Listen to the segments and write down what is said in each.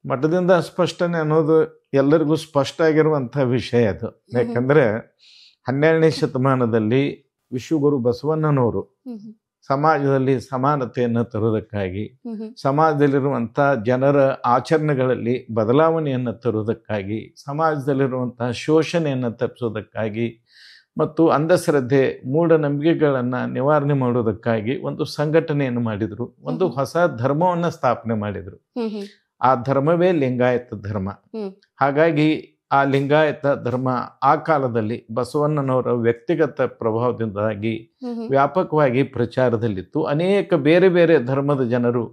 ಮಠದಿಂದ ಸ್ಪಷ್ಟನೆ ಅನ್ನೋದು ಎಲ್ಲರಿಗೂ ಸ್ಪಷ್ಟ ಆಗಿರುವಂಥ ವಿಷಯ ಅದು. ಯಾಕಂದರೆ 12ನೇ ಶತಮಾನದಲ್ಲಿ ವಿಶ್ವಗುರು ಬಸವಣ್ಣನವರು ಸಮಾಜದಲ್ಲಿ ಸಮಾನತೆಯನ್ನು ತರುವುದಕ್ಕಾಗಿ, ಸಮಾಜದಲ್ಲಿರುವಂಥ ಜನರ ಆಚರಣೆಗಳಲ್ಲಿ ಬದಲಾವಣೆಯನ್ನು ತರುವುದಕ್ಕಾಗಿ, ಸಮಾಜದಲ್ಲಿರುವಂಥ ಶೋಷಣೆಯನ್ನು ತಪ್ಪಿಸೋದಕ್ಕಾಗಿ ಮತ್ತು ಅಂಧಶ್ರದ್ಧೆ ಮೂಢನಂಬಿಕೆಗಳನ್ನು ನಿವಾರಣೆ ಮಾಡೋದಕ್ಕಾಗಿ ಒಂದು ಸಂಘಟನೆಯನ್ನು ಮಾಡಿದರು. ಒಂದು ಹೊಸ ಧರ್ಮವನ್ನು ಸ್ಥಾಪನೆ ಮಾಡಿದರು. ಆ ಧರ್ಮವೇ ಲಿಂಗಾಯತ ಧರ್ಮ. ಹಾಗಾಗಿ ಆ ಲಿಂಗಾಯತ ಧರ್ಮ ಆ ಕಾಲದಲ್ಲಿ ಬಸವಣ್ಣನವರ ವ್ಯಕ್ತಿಗತ ಪ್ರಭಾವದಿಂದಾಗಿ ವ್ಯಾಪಕವಾಗಿ ಪ್ರಚಾರದಲ್ಲಿತ್ತು. ಅನೇಕ ಬೇರೆ ಬೇರೆ ಧರ್ಮದ ಜನರು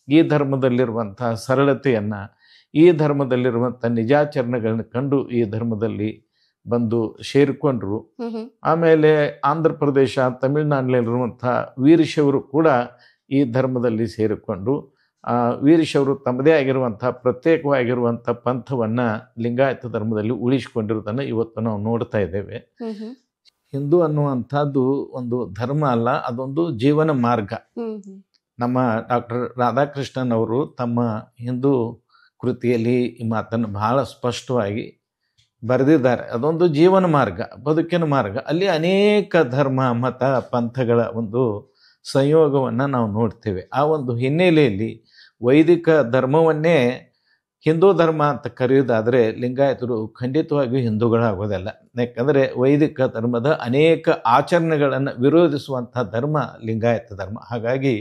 ಈ ಧರ್ಮದಲ್ಲಿರುವಂಥ ಸರಳತೆಯನ್ನು, ಈ ಧರ್ಮದಲ್ಲಿರುವಂಥ ನಿಜಾಚರಣೆಗಳನ್ನ ಕಂಡು ಈ ಧರ್ಮದಲ್ಲಿ ಬಂದು ಸೇರಿಕೊಂಡ್ರು. ಆಮೇಲೆ ಆಂಧ್ರ ಪ್ರದೇಶ, ತಮಿಳುನಾಡಿನಲ್ಲಿರುವಂಥ ವೀರಶೈವರು ಕೂಡ ಈ ಧರ್ಮದಲ್ಲಿ ಸೇರಿಕೊಂಡು ವೀರಶೈವರು ತಮ್ಮದೇ ಆಗಿರುವಂಥ ಪ್ರತ್ಯೇಕವಾಗಿರುವಂಥ ಪಂಥವನ್ನು ಲಿಂಗಾಯತ ಧರ್ಮದಲ್ಲಿ ಉಳಿಸಿಕೊಂಡಿರೋದನ್ನು ಇವತ್ತು ನಾವು ನೋಡ್ತಾ ಇದ್ದೇವೆ. ಹಿಂದೂ ಅನ್ನುವಂಥದ್ದು ಒಂದು ಧರ್ಮ ಅಲ್ಲ, ಅದೊಂದು ಜೀವನ ಮಾರ್ಗ. ನಮ್ಮ ಡಾಕ್ಟರ್ ರಾಧಾಕೃಷ್ಣನ್ ಅವರು ತಮ್ಮ ಹಿಂದೂ ಕೃತಿಯಲ್ಲಿ ಈ ಮಾತನ್ನು ಬಹಳ ಸ್ಪಷ್ಟವಾಗಿ ಬರೆದಿದ್ದಾರೆ. ಅದೊಂದು ಜೀವನ ಮಾರ್ಗ, ಬದುಕಿನ ಮಾರ್ಗ. ಅಲ್ಲಿ ಅನೇಕ ಧರ್ಮ, ಮತ, ಪಂಥಗಳ ಒಂದು ಸಂಯೋಗವನ್ನು ನಾವು ನೋಡ್ತೇವೆ. ಆ ಒಂದು ಹಿನ್ನೆಲೆಯಲ್ಲಿ ವೈದಿಕ ಧರ್ಮವನ್ನೇ ಹಿಂದೂ ಧರ್ಮ ಅಂತ ಕರೆಯೋದಾದರೆ ಲಿಂಗಾಯತರು ಖಂಡಿತವಾಗಿಯೂ ಹಿಂದೂಗಳಾಗೋದಿಲ್ಲ. ಯಾಕಂದರೆ ವೈದಿಕ ಧರ್ಮದ ಅನೇಕ ಆಚರಣೆಗಳನ್ನು ವಿರೋಧಿಸುವಂಥ ಧರ್ಮ ಲಿಂಗಾಯತ ಧರ್ಮ. ಹಾಗಾಗಿ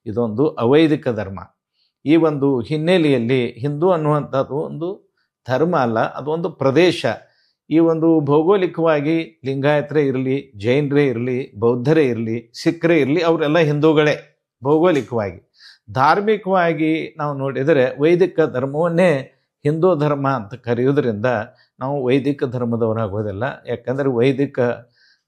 ಇದೊಂದು ಅವೈದಿಕ ಧರ್ಮ. ಈ ಒಂದು ಹಿನ್ನೆಲೆಯಲ್ಲಿ ಹಿಂದೂ ಅನ್ನುವಂಥದ್ದು ಒಂದು ಧರ್ಮ ಅಲ್ಲ, ಅದೊಂದು ಪ್ರದೇಶ. ಈ ಒಂದು ಭೌಗೋಳಿಕವಾಗಿ ಲಿಂಗಾಯತರೇ ಇರಲಿ, ಜೈನರೇ ಇರಲಿ, ಬೌದ್ಧರೇ ಇರಲಿ, ಸಿಖ್ರೇ ಇರಲಿ, ಅವರೆಲ್ಲ ಹಿಂದೂಗಳೇ ಭೌಗೋಳಿಕವಾಗಿ. ಧಾರ್ಮಿಕವಾಗಿ ನಾವು ನೋಡಿದರೆ ವೈದಿಕ ಧರ್ಮವನ್ನೇ ಹಿಂದೂ ಧರ್ಮ ಅಂತ ಕರೆಯೋದ್ರಿಂದ ನಾವು ವೈದಿಕ ಧರ್ಮದವರಾಗೋದಿಲ್ಲ. ಯಾಕಂದರೆ ವೈದಿಕ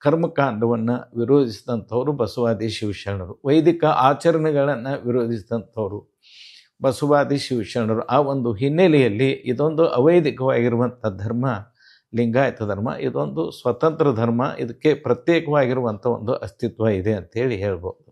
ಕರ್ಮಕಾಂಡವನ್ನು ವಿರೋಧಿಸಿದಂಥವರು ಬಸವಾದಿ ಶಿವಶರಣರು, ವೈದಿಕ ಆಚರಣೆಗಳನ್ನು ವಿರೋಧಿಸಿದಂಥವರು ಬಸವಾದಿ ಶಿವಶರಣರು. ಆ ಒಂದು ಹಿನ್ನೆಲೆಯಲ್ಲಿ ಇದೊಂದು ಅವೈದಿಕವಾಗಿರುವಂಥ ಧರ್ಮ ಲಿಂಗಾಯತ ಧರ್ಮ. ಇದೊಂದು ಸ್ವತಂತ್ರ ಧರ್ಮ. ಇದಕ್ಕೆ ಪ್ರತ್ಯೇಕವಾಗಿರುವಂಥ ಒಂದು ಅಸ್ತಿತ್ವ ಇದೆ ಅಂತೇಳಿ ಹೇಳ್ಬೋದು.